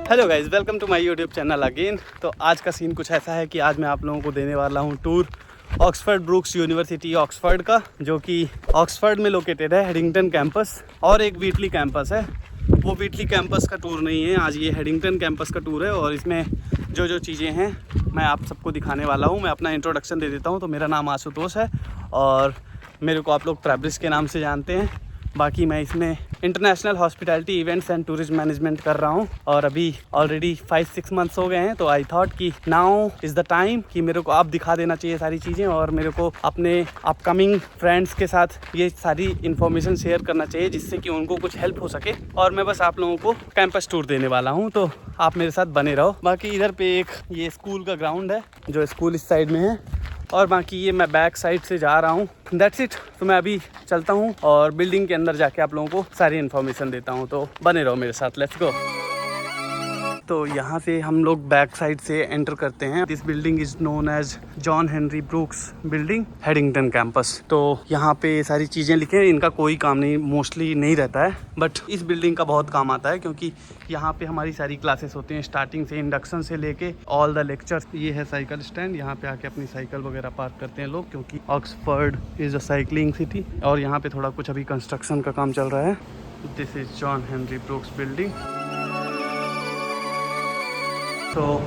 Hello guys, welcome to my YouTube channel again. तो आज का सीन कुछ ऐसा है कि आज मैं आप लोगों को देने वाला हूँ tour Oxford Brooks university Oxford का, जो कि ऑक्सफोर्ड में लोकेटेड है, हेडिंगटन कैंपस। और एक व्हीटली कैंपस है, वो व्हीटली कैंपस का टूर नहीं है, आज ये हेडिंगटन कैंपस का टूर है। और इसमें जो जो चीज़ें हैं मैं आप सबको दिखाने वाला हूँ। मैं अपना इंट्रोडक्शन दे देता हूँ। तो मेरा नाम आशुतोष है और मेरे को आप लोग ट्रैवलिस्ट के नाम से जानते हैं। बाकी मैं इसमें international hospitality events and tourism management कर रहा हूँ और अभी ऑलरेडी 5-6 मंथ्स हो गए हैं। तो आई थॉट कि नाउ इज़ द टाइम कि मेरे को आप दिखा देना चाहिए सारी चीज़ें, और मेरे को अपने अपकमिंग फ्रेंड्स के साथ ये सारी इन्फॉर्मेशन शेयर करना चाहिए जिससे कि उनको कुछ हेल्प हो सके। और मैं बस आप लोगों को कैंपस टूर देने वाला हूँ, तो आप मेरे साथ बने रहो। बाकी इधर पे एक ये स्कूल का ग्राउंड है, जो स्कूल इस साइड में है, और बाकी ये मैं बैक साइड से जा रहा हूँ। That's it. तो मैं अभी चलता हूँ और बिल्डिंग के अंदर जाके आप लोगों को सारी इन्फॉर्मेशन देता हूँ, तो बने रहो मेरे साथ। Let's go. तो यहाँ से हम लोग बैक साइड से एंटर करते हैं। This building is known as John Henry Brooks building, Headington campus. तो यहाँ पे सारी चीज़ें लिखे हैं, इनका कोई काम नहीं मोस्टली नहीं रहता है, बट इस बिल्डिंग का बहुत काम आता है क्योंकि यहाँ पे हमारी सारी क्लासेस होती हैं, स्टार्टिंग से इंडक्शन से लेके ऑल द लेक्चर्स। ये है साइकिल स्टैंड, यहाँ पे आके अपनी साइकिल वगैरह पार्क करते हैं लोग, क्योंकि Oxford is a cycling city. और यहाँ पे थोड़ा कुछ अभी कंस्ट्रक्शन का काम चल रहा है। This is John Henry Brooks building. तो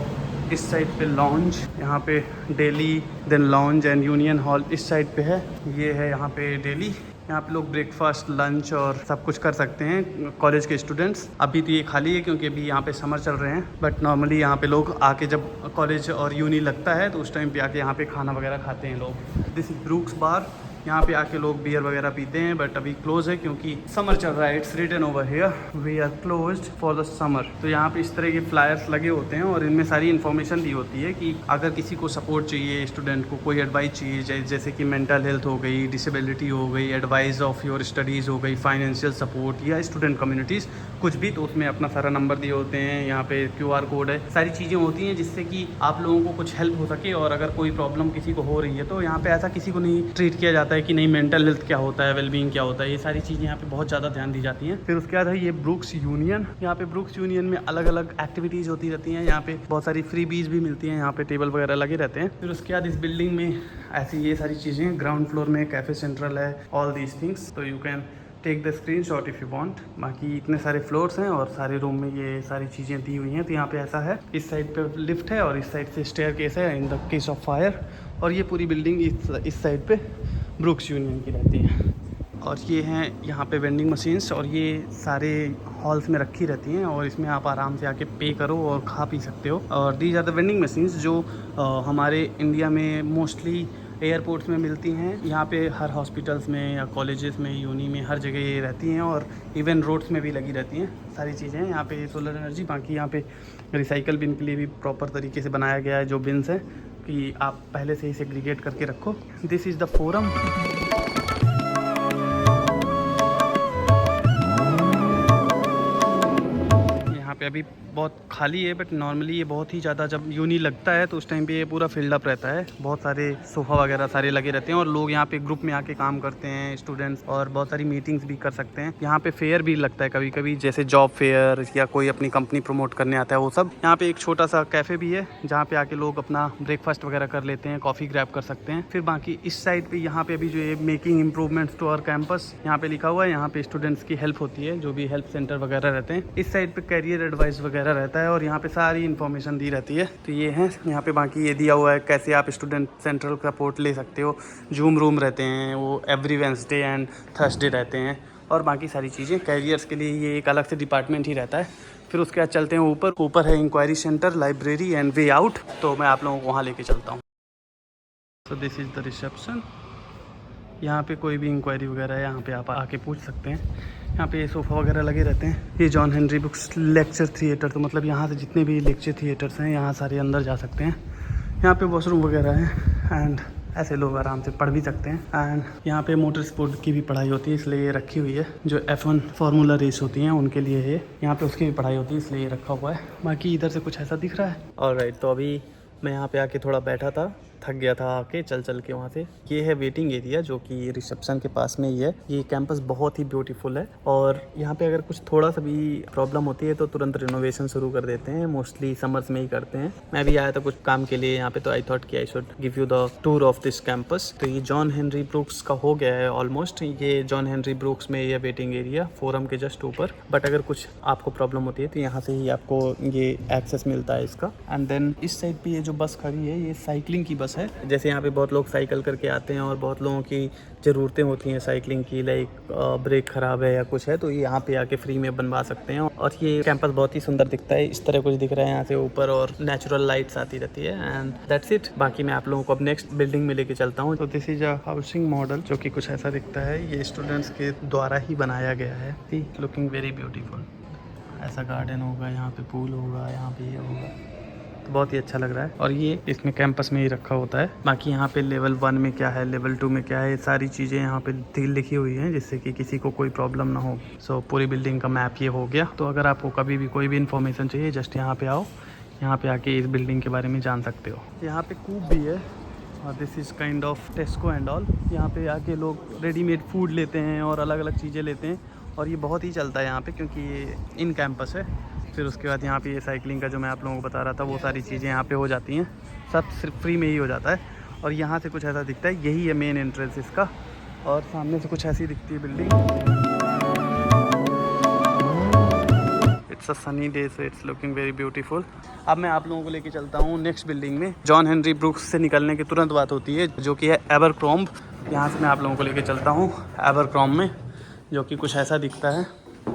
इस साइड पे लॉन्ज, यहाँ पे deli, then lounge and union hall इस साइड पे है। ये है यहाँ पे डेली, यहाँ पे लोग ब्रेकफास्ट, लंच और सब कुछ कर सकते हैं कॉलेज के स्टूडेंट्स। अभी तो ये खाली है क्योंकि अभी यहाँ पे समर चल रहे हैं, बट नॉर्मली यहाँ पे लोग आके जब कॉलेज और यूनी लगता है तो उस टाइम पे आके यहाँ पे खाना वगैरह खाते हैं लोग। दिस इज ब्रूक्स बार, यहाँ पे आके लोग बियर वगैरह पीते हैं, बट अभी क्लोज है क्योंकि समर चल रहा है। It's written over here we are closed for the summer. तो यहाँ पे इस तरह के फ्लायर्स लगे होते हैं और इनमें सारी इन्फॉर्मेशन दी होती है कि अगर किसी को सपोर्ट चाहिए, स्टूडेंट को कोई एडवाइस चाहिए, जैसे कि मेंटल हेल्थ हो गई, डिसेबिलिटी हो गई, एडवाइस ऑफ योर स्टडीज़ हो गई, फाइनेंशियल सपोर्ट या स्टूडेंट कम्युनिटीज़ कुछ भी, तो उसमें अपना सारा नंबर दिए होते हैं। यहाँ पे QR कोड है, सारी चीज़ें होती हैं जिससे कि आप लोगों को कुछ हेल्प हो सके। और अगर कोई प्रॉब्लम किसी को हो रही है तो यहाँ पे ऐसा किसी को नहीं ट्रीट किया जाता है कि नहीं मेंटल हेल्थ क्या होता है, वेलबींग क्या होता है, ये सारी चीज़ें यहाँ पे बहुत ज़्यादा ध्यान दी जाती हैं। फिर उसके बाद है ये ब्रूक्स यूनियन। यहाँ पे ब्रूक्स यूनियन में अलग अलग एक्टिविटीज़ होती रहती हैं। यहाँ पे बहुत सारी फ्री बीज भी मिलती हैं, यहाँ पे टेबल वगैरह लगे रहते हैं। फिर उसके बाद इस बिल्डिंग में ऐसी ये सारी चीज़ें, ग्राउंड फ्लोर में कैफ़े सेंट्रल है, ऑल दीज थिंग्स। तो you can take the screenshot if you want. बाकी इतने सारे फ्लोर्स हैं और सारे रूम में ये सारी चीज़ें दी हुई हैं। तो यहाँ पे ऐसा है, इस साइड पे लिफ्ट है और इस साइड से स्टेयरकेस है in the case of fire. और ये पूरी बिल्डिंग इस साइड पे ब्रूक्स यूनियन की रहती है। और ये हैं यहाँ पे वेंडिंग मशीन्स, और ये सारे हॉल्स में रखी रहती हैं और इसमें आप आराम से आके पे करो और खा पी सकते हो। और these are the vending machines जो हमारे इंडिया में मोस्टली एयरपोर्ट्स में मिलती हैं। यहाँ पे हर हॉस्पिटल्स में या कॉलेजेस में, यूनी में, हर जगह ये रहती हैं और इवन रोड्स में भी लगी रहती हैं सारी चीज़ें। यहाँ पे सोलर एनर्जी, बाकी यहाँ पे रिसाइकल बिन के लिए भी प्रॉपर तरीके से बनाया गया है, जो बिन्स हैं कि आप पहले से ही सेग्रीगेट करके रखो। This is the forum. पे अभी बहुत खाली है, बट नॉर्मली ये बहुत ही ज़्यादा जब यूनी लगता है तो उस टाइम पे ये पूरा फील्ड अप रहता है। बहुत सारे सोफ़ा वगैरह सारे लगे रहते हैं और लोग यहाँ पे ग्रुप में आके काम करते हैं, स्टूडेंट्स, और बहुत सारी मीटिंग्स भी कर सकते हैं। यहाँ पे फेयर भी लगता है कभी कभी, जैसे जॉब फेयर या कोई अपनी कंपनी प्रमोट करने आता है वो सब। यहाँ पे एक छोटा सा कैफ़े भी है जहाँ पे आके लोग अपना ब्रेकफास्ट वगैरह कर लेते हैं, कॉफ़ी ग्रैब कर सकते हैं। फिर बाकी इस साइड पे यहाँ पे अभी जो ये making improvements to our campus यहाँ पे लिखा हुआ है, यहाँ पे स्टूडेंट्स की हेल्प होती है, जो भी हेल्प सेंटर वगैरह रहते हैं। इस साइड पे कैरियर एडवाइस वगैरह रहता है और यहाँ पे सारी इन्फॉर्मेशन दी रहती है। तो ये है यहाँ पे, बाकी ये दिया हुआ है कैसे आप स्टूडेंट सेंट्रल सपोर्ट ले सकते हो। जूम रूम रहते हैं, वो एवरी वेडनेसडे एंड थर्सडे रहते हैं, और बाकी सारी चीज़ें कैरियर्स के लिए ये एक अलग से डिपार्टमेंट ही रहता है। फिर उसके बाद चलते हैं ऊपर है enquiry centre, library and way out. तो मैं आप लोगों को वहाँ लेके चलता हूँ। तो दिस इज़ द रिसेप्शन। यहाँ पे कोई भी इंक्वायरी वगैरह है, यहाँ पे आप आके पूछ सकते हैं। यहाँ पे सोफ़ा वगैरह लगे रहते हैं। ये John Henry Brooks lecture theatre, तो मतलब यहाँ से जितने भी लेक्चर थिएटर्स हैं यहाँ सारे अंदर जा सकते हैं। यहाँ पे वॉशरूम वगैरह है एंड ऐसे लोग आराम से पढ़ भी सकते हैं। एंड यहाँ पे मोटर स्पोर्ट की भी पढ़ाई होती है, इसलिए ये रखी हुई है। जो F1 फार्मूला रेस होती हैं उनके लिए ये यहाँ पे उसकी भी पढ़ाई होती है, इसलिए ये रखा हुआ है। बाकी इधर से कुछ ऐसा दिख रहा है। ऑलराइट, तो अभी मैं यहाँ पे आके थोड़ा बैठा था थक गया था आके चल चल के वहाँ से। ये है वेटिंग एरिया जो कि रिसेप्शन के पास में ही है। ये कैंपस बहुत ही ब्यूटीफुल है और यहाँ पे अगर कुछ थोड़ा सा भी प्रॉब्लम होती है तो तुरंत रिनोवेशन शुरू कर देते हैं। मोस्टली समर्स में ही करते हैं। मैं भी आया था कुछ काम के लिए यहाँ पे, तो आई थॉट कि I should give you the tour of this campus. तो ये जॉन हेनरी ब्रूक्स का हो गया है ऑलमोस्ट। ये जॉन हेनरी ब्रूक्स में ये वेटिंग एरिया फोरम के जस्ट ऊपर। बट अगर कुछ आपको प्रॉब्लम होती है तो यहाँ से ही आपको ये एक्सेस मिलता है इसका। एंड देन इस साइड पे ये जो बस खड़ी है ये साइकिलिंग की बस है। जैसे यहाँ पे बहुत लोग साइकिल करके आते हैं और बहुत लोगों की ज़रूरतें होती हैं साइकिलिंग की, लाइक ब्रेक ख़राब है या कुछ है तो ये यहाँ पे आके फ्री में बनवा सकते हैं। और ये कैंपस बहुत ही सुंदर दिखता है, इस तरह कुछ दिख रहा है यहाँ से ऊपर और नेचुरल लाइट्स आती रहती है। And that's it. बाकी मैं आप लोगों को अब नेक्स्ट बिल्डिंग में लेके चलता हूँ। तो this is a housing model जो कि कुछ ऐसा दिखता है। ये स्टूडेंट्स के द्वारा ही बनाया गया है। Looking very beautiful. ऐसा गार्डन होगा, यहाँ पे पूल होगा, यहाँ पे ये होगा, तो बहुत ही अच्छा लग रहा है। और ये इसमें कैंपस में ही रखा होता है। बाकी यहाँ पे लेवल 1 में क्या है, लेवल 2 में क्या है, सारी चीज़ें यहाँ पे लिखी हुई हैं जिससे कि किसी को कोई प्रॉब्लम ना हो। सो पूरी बिल्डिंग का मैप ये हो गया। तो अगर आपको कभी भी कोई भी इन्फॉर्मेशन चाहिए जस्ट यहाँ पे आओ, यहाँ पे आके इस बिल्डिंग के बारे में जान सकते हो। यहाँ पे कूप भी है और this is kind of टेस्को and all. यहाँ पे आके लोग रेडीमेड फूड लेते हैं और अलग अलग चीज़ें लेते हैं और ये बहुत ही चलता है यहाँ पे क्योंकि ये इन कैंपस है। फिर उसके बाद यहाँ पे ये साइकिलिंग का जो मैं आप लोगों को बता रहा था वो सारी चीज़ें यहाँ पे हो जाती हैं। सब सिर्फ फ्री में ही हो जाता है। और यहाँ से कुछ ऐसा दिखता है, यही है मेन एंट्रेंस इसका। और सामने से कुछ ऐसी दिखती है building. It's a sunny day so it's looking very beautiful. अब मैं आप लोगों को लेके चलता हूँ नेक्स्ट बिल्डिंग में। जॉन हेनरी ब्रूक्स से निकलने की तुरंत बात होती है जो कि है एबरक्रॉम्ब। यहाँ से मैं आप लोगों को लेके चलता हूँ एबरक्रॉम्ब में, जो कि कुछ ऐसा दिखता है।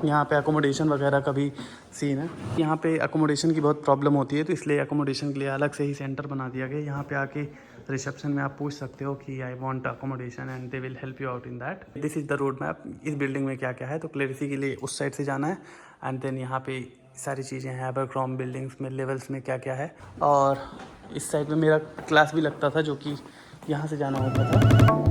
यहाँ पे अकोमोडेशन वगैरह का भी सीन है। यहाँ पे अकोमोडेशन की बहुत प्रॉब्लम होती है तो इसलिए अकोमोडेशन के लिए अलग से ही सेंटर बना दिया गया। यहाँ पे आके रिसेप्शन में आप पूछ सकते हो कि I want accommodation and they will help you out in that. This is the road map. इस बिल्डिंग में क्या क्या है, तो क्लैरिटी के लिए उस साइड से जाना है। एंड देन यहाँ पे सारी चीज़ें हैं एबरक्रॉम्ब बिल्डिंग्स में, लेवल्स में क्या क्या है। और इस साइड में मेरा क्लास भी लगता था जो कि यहाँ से जाना होता था।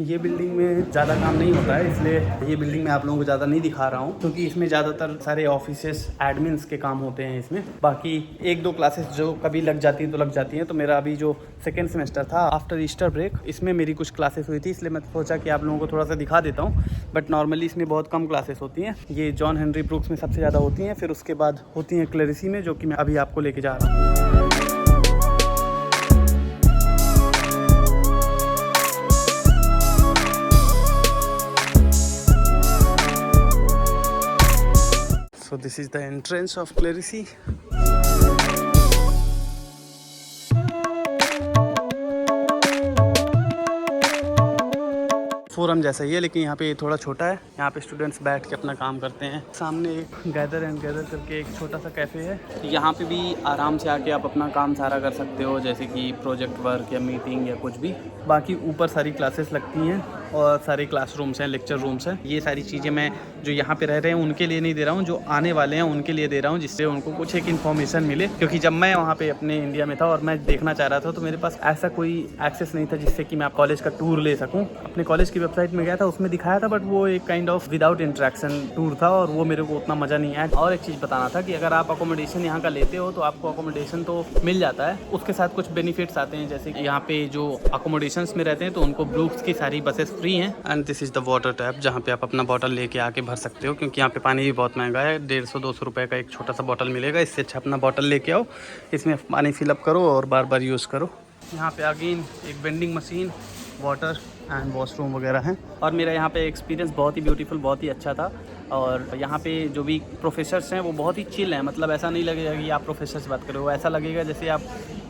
ये बिल्डिंग में ज़्यादा काम नहीं होता है इसलिए ये बिल्डिंग मैं आप लोगों को ज़्यादा नहीं दिखा रहा हूँ क्योंकि इसमें ज़्यादातर सारे ऑफिसेस एडमिन्स के काम होते हैं इसमें। बाकी 1-2 क्लासेस जो कभी लग जाती हैं तो लग जाती हैं। तो मेरा अभी जो सेकेंड सेमेस्टर था आफ्टर ईस्टर ब्रेक, इसमें मेरी कुछ क्लासेस हुई थी इसलिए मैं सोचा कि आप लोगों को थोड़ा सा दिखा देता हूँ। बट नॉर्मली इसमें बहुत कम क्लासेस होती हैं। ये जॉन हेनरी ब्रूक्स में सबसे ज़्यादा होती हैं, फिर उसके बाद होती हैं क्लैरिसी में जो कि मैं अभी आपको लेके जा रहा हूँ। So this is the entrance of Clerici. Forum जैसा ही है लेकिन यहाँ पे थोड़ा छोटा है। यहाँ पे स्टूडेंट्स बैठ के अपना काम करते हैं। सामने एक गैदर एंड गैदर करके एक छोटा सा कैफ़े है। यहाँ पे भी आराम से आके आप अपना काम सारा कर सकते हो, जैसे कि प्रोजेक्ट वर्क या मीटिंग या कुछ भी। बाकी ऊपर सारी क्लासेस लगती हैं और सारे क्लासरूम्स हैं, लेक्चर रूम्स हैं। ये सारी चीज़ें मैं जो यहाँ पे रह रहे हैं उनके लिए नहीं दे रहा हूँ, जो आने वाले हैं उनके लिए दे रहा हूँ, जिससे उनको कुछ एक इन्फॉर्मेशन मिले। क्योंकि जब मैं वहाँ पे अपने इंडिया में था और मैं देखना चाह रहा था तो मेरे पास ऐसा कोई एक्सेस नहीं था जिससे कि मैं कॉलेज का टूर ले सकूँ। अपने कॉलेज की वेबसाइट में गया था, उसमें दिखाया था, बट वो एक kind of without interaction tour था और वो मेरे को उतना मज़ा नहीं आया। और एक चीज़ बताना था कि अगर आप अकोमोडेशन यहाँ का लेते हो तो आपको अकोमोडेशन तो मिल जाता है, उसके साथ कुछ बेनिफिट्स आते हैं। जैसे कि यहाँ पे जो अकोमोडेशंस में रहते हैं तो उनको ब्रूक्स की सारी बसेस फ्री हैं। And this is the water tap जहाँ पे आप अपना बॉटल लेके आके भर सकते हो, क्योंकि यहाँ पे पानी भी बहुत महंगा है। 150-200 रुपये का एक छोटा सा बॉटल मिलेगा। इससे अच्छा अपना बॉटल लेके आओ, इसमें पानी फिलअप करो और बार बार यूज़ करो। यहाँ पे अगेन एक vending machine, water and washroom वगैरह हैं। और मेरा यहाँ पे एक्सपीरियंस बहुत ही ब्यूटीफुल, बहुत ही अच्छा था। और यहाँ पे जो भी प्रोफेसर्स हैं वो बहुत ही चिल हैं। मतलब ऐसा नहीं लगेगा कि आप प्रोफेसर से बात कर रहे हो, ऐसा लगेगा जैसे आप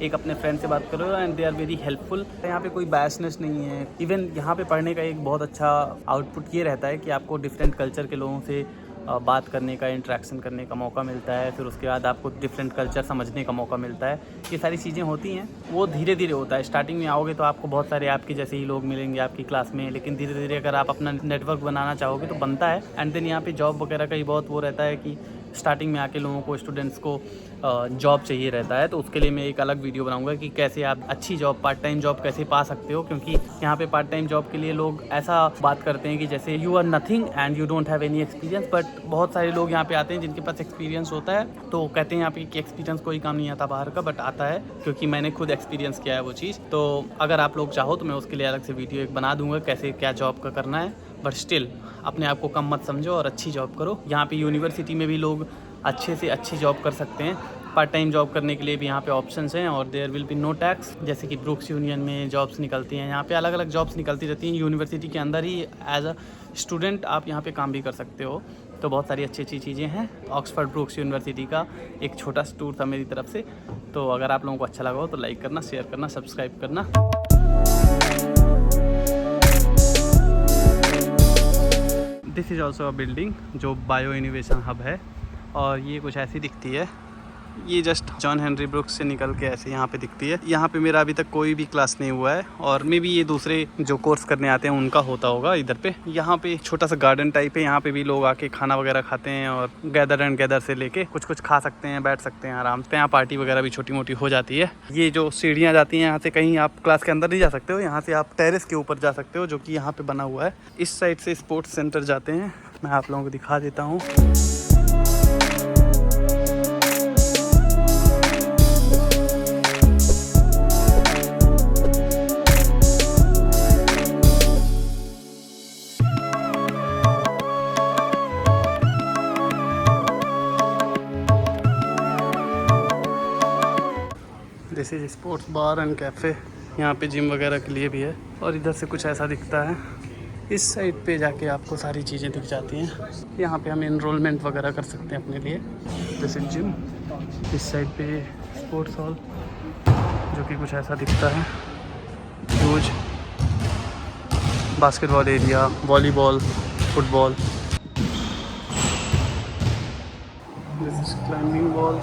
एक अपने फ्रेंड से बात कर रहे हो। And they are very helpful. यहाँ पे कोई बायसनेस नहीं है। इवन यहाँ पे पढ़ने का एक बहुत अच्छा आउटपुट ये रहता है कि आपको डिफरेंट कल्चर के लोगों से बात करने का, इंटरेक्शन करने का मौका मिलता है। फिर उसके बाद आपको डिफरेंट कल्चर समझने का मौका मिलता है। ये सारी चीज़ें होती हैं, वो धीरे धीरे होता है। स्टार्टिंग में आओगे तो आपको बहुत सारे आपके जैसे ही लोग मिलेंगे आपकी क्लास में, लेकिन धीरे धीरे अगर आप अपना नेटवर्क बनाना चाहोगे तो बनता है। एंड देन यहाँ पे जॉब वगैरह का ही बहुत वो रहता है कि स्टार्टिंग में आके लोगों को, स्टूडेंट्स को जॉब चाहिए रहता है, तो उसके लिए मैं एक अलग वीडियो बनाऊंगा कि कैसे आप अच्छी जॉब, पार्ट टाइम जॉब कैसे पा सकते हो। क्योंकि यहाँ पे पार्ट टाइम जॉब के लिए लोग ऐसा बात करते हैं कि जैसे you are nothing and you don't have any experience, but बहुत सारे लोग यहाँ पे आते हैं जिनके पास एक्सपीरियंस होता है, तो कहते हैं यहाँ पे कि एक्सपीरियंस कोई काम नहीं आता बाहर का, बट आता है, क्योंकि मैंने खुद एक्सपीरियंस किया है वो चीज़। तो अगर आप लोग चाहो तो मैं उसके लिए अलग से वीडियो एक बना दूंगा कैसे क्या जॉब का करना है, बट स्टिल अपने आप को कम मत समझो और अच्छी जॉब करो। यहाँ पे यूनिवर्सिटी में भी लोग अच्छे से अच्छी जॉब कर सकते हैं। पार्ट टाइम जॉब करने के लिए भी यहाँ पे ऑप्शंस हैं और there will be no tax. जैसे कि ब्रुक्स यूनियन में जॉब्स निकलती हैं, यहाँ पे अलग अलग जॉब्स निकलती रहती हैं यूनिवर्सिटी के अंदर ही। एज अ स्टूडेंट आप यहाँ पे काम भी कर सकते हो, तो बहुत सारी अच्छी अच्छी चीज़ें हैं। ऑक्सफोर्ड ब्रुक्स यूनिवर्सिटी का एक छोटा सा टूर था मेरी तरफ से, तो अगर आप लोगों को अच्छा लगा हो तो लाइक करना, शेयर करना, सब्सक्राइब करना। This is also a building जो बायो इनोवेशन हब है, और ये कुछ ऐसी दिखती है। ये जस्ट जॉन हेनरी ब्रुक्स से निकल के ऐसे यहाँ पे दिखती है। यहाँ पे मेरा अभी तक कोई भी क्लास नहीं हुआ है, और मे भी ये दूसरे जो कोर्स करने आते हैं उनका होता होगा इधर पे। यहाँ पे छोटा सा गार्डन टाइप है, यहाँ पे भी लोग आके खाना वगैरह खाते हैं, और गैदर एंड गैदर से लेके कुछ खा सकते हैं, बैठ सकते हैं आराम से। यहाँ पार्टी वगैरह भी छोटी मोटी हो जाती है। ये जो सीढ़ियाँ जाती हैं यहाँ से, कहीं आप क्लास के अंदर नहीं जा सकते हो, यहाँ से आप टेरेस के ऊपर जा सकते हो, जो कि यहाँ पे बना हुआ है। इस साइड से स्पोर्ट्स सेंटर जाते हैं, मैं आप लोगों को दिखा देता हूँ। This is sports bar and cafe. यहाँ पे जिम वगैरह के लिए भी है, और इधर से कुछ ऐसा दिखता है। इस साइड पे जाके आपको सारी चीज़ें दिख जाती हैं। यहाँ पे हम इनरोलमेंट वगैरह कर सकते हैं अपने लिए। This is gym. इस साइड पे स्पोर्ट्स हॉल, जो कि कुछ ऐसा दिखता है। Huge basketball area, volleyball, football. This is climbing wall.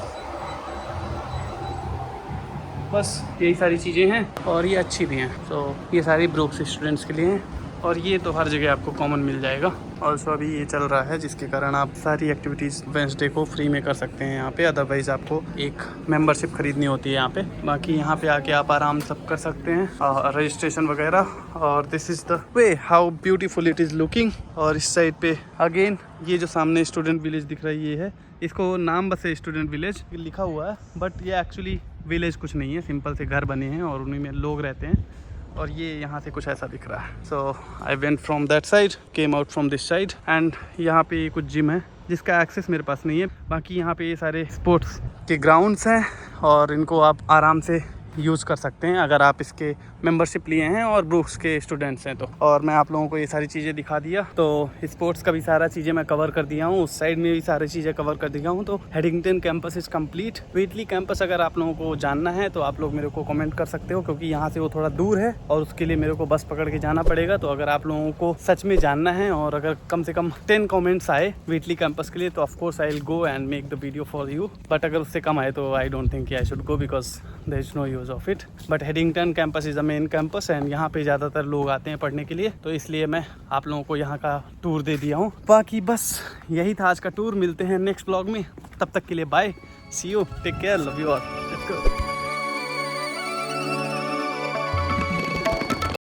बस यही सारी चीज़ें हैं, और ये अच्छी भी हैं। तो ये सारी ब्रुक्स स्टूडेंट्स के लिए हैं, और ये तो हर जगह आपको कॉमन मिल जाएगा। ऑल्सो अभी ये चल रहा है, जिसके कारण आप सारी एक्टिविटीज़ वेडनेसडे को फ्री में कर सकते हैं यहाँ पे। अदरवाइज़ आपको एक मेंबरशिप खरीदनी होती है यहाँ पे। बाकी यहाँ पे आके आप आराम सब कर सकते हैं, रजिस्ट्रेशन वगैरह। और this is the way how beautiful it is looking. और इस साइड पे अगेन ये जो सामने स्टूडेंट विलेज दिख रहा है, ये है, इसको नाम बस है स्टूडेंट विलेज लिखा हुआ है, बट ये एक्चुअली विलेज कुछ नहीं है। सिंपल से घर बने हैं और उन्हीं में लोग रहते हैं, और ये यहाँ से कुछ ऐसा दिख रहा है। So I went from that side, came out from this side, and यहाँ पे कुछ जिम है जिसका एक्सेस मेरे पास नहीं है। बाकी यहाँ पे ये सारे स्पोर्ट्स के ग्राउंड्स हैं, और इनको आप आराम से यूज़ कर सकते हैं अगर आप इसके मेंबरशिप लिए हैं और ब्रुक्स के स्टूडेंट्स हैं तो। और मैं आप लोगों को ये सारी चीज़ें दिखा दिया, तो स्पोर्ट्स का भी सारा चीज़ें मैं कवर कर दिया हूँ, उस साइड में भी सारी चीज़ें कवर कर दिया हूँ। तो हेडिंगटन कैंपस इज़ कंप्लीट। व्हीटली कैंपस अगर आप लोगों को जानना है तो आप लोग मेरे को कमेंट कर सकते हो, क्योंकि यहाँ से वो थोड़ा दूर है और उसके लिए मेरे को बस पकड़ के जाना पड़ेगा। तो अगर आप लोगों को सच में जानना है, और अगर कम से कम 10 कमेंट्स आए व्हीटली कैंपस के लिए, तो of course I will go and make the video for you. But अगर उससे कम आए तो I don't think I should go, because there is no use of it. But Headington campus is the main campus, and यहाँ पे ज़्यादातर लोग आते हैं पढ़ने के लिए, तो इसलिए मैं आप लोगों को यहाँ का टूर दे दिया हूँ। बाकी बस यही था आज का टूर। मिलते हैं नेक्स्ट ब्लॉग में, तब तक के लिए bye, see you, take care, love you all, let's go.